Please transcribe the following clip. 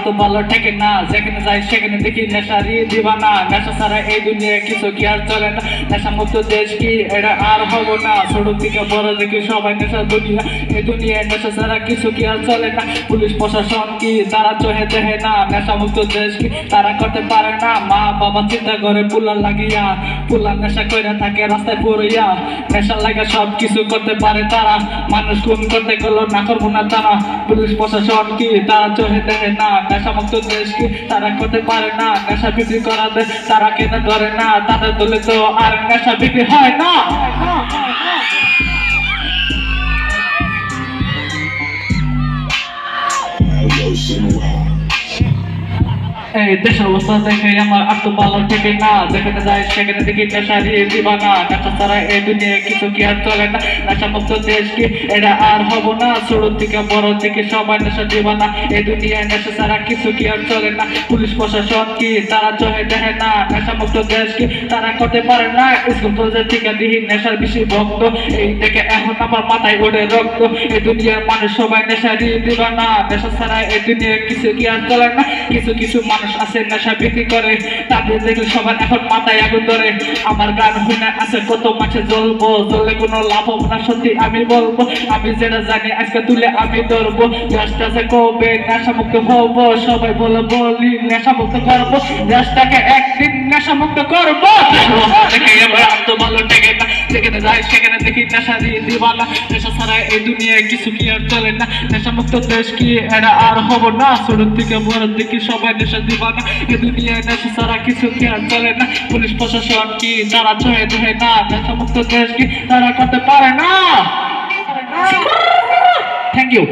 তো ভালো ঠেকে না, যেখানে যাই সেখানে দেখি নেশারি দিবানা। নেশা ছাড়া এই দুনিয়ায় কিছু কি আর চলে না। নেশা মুক্ত দেশ কি এটা আর হবো না। ছোট থেকে বড় দেখি সবাই নেশার দুনিয়া। এই দুনিয়ায় নেশা ছাড়া কিছু কি আর চলে না। পুলিশ প্রশাসন কি তারা চোহে দেখে না। নেশা মুক্ত দেশ কি তারা করতে পারে না। মা বাবা চিন্তা করে পুলার লাগিয়া, পুলার নেশা কইরা থাকে রাস্তায় পড়িয়া। নেশা লাগা সব কিছু করতে পারে তারা, মানুষ খুন করতে গেলো না করবো না তারা। পুলিশ প্রশাসন কি তারা চোহে দেখে না। নেশা মুক্ত দেশ কি তারা করতে পারে না। নেশা বিক্রি করাতে তারা কেন ধরে না। তাদের দলে তো আর নেশা বিক্রি হয় না। এই দেশের অবস্থা দেখে আমার আর তো ভালো থেকে না। যেখানে যাই সেখানে দেখি নেশারি দিবানা। নেশা ছাড়া এই দুনিয়ায় কিছু কি আর চলে না। নেশা মুক্ত দেশ কি এটা আর হবো না। ছোট থেকে বড় থেকে সবাই নেশা দিবানা। এই দুনিয়ায় নেশা ছাড়া কিছু কি আর চলে না। পুলিশ প্রশাসন কি তারা চোহে দেখে না। নেশা মুক্ত দেশ কি তারা করতে পারে না। স্কুল কলেজের থেকে দিহি নেশার বেশি ভক্ত। এই থেকে এখন আমার মাথায় ওঠে রক্ত। এই দুনিয়ার মানুষ সবাই নেশারি দিবানা। নেশা ছাড়া এই দুনিয়ায় কিছু কি আর চলে না। কিছু কিছু মানুষ আছে নেশা বিক্রি করে, তাদের দেখলে সবার এখন মাথায় আগুন ধরে। আমার গান শুনে আছে কত মাঠে জ্বলবো, জ্বলে কোনো লাভ হবে না সত্যি আমি বলবো। আমি যেটা জানি আজকে তুলে আমি ধরবো। দেশটাকে কবে নেশা মুক্ত হবো, সবাই বলে বলি নেশা মুক্ত করবো। দেশটাকে একদিন নেশা মুক্ত করবো। দেখে এবার আর তো ভালো ঠেকে না। যেখানে যাই সেখানে দেখি নেশা দিবানা। নেশা ছাড়া এই দুনিয়ায় কিছু কি আর চলে না। নেশা মুক্ত দেশ কি এটা আর হবো না। ছোট থেকে বড় দেখি সবাই নেশা দিবানা। এই দুনিয়ায় নেশা ছাড়া কিছু কি আর চলে না। পুলিশ প্রশাসন কি তারা চোহে দেখে না। নেশা মুক্ত দেশ কি তারা করতে পারে না। Thank you.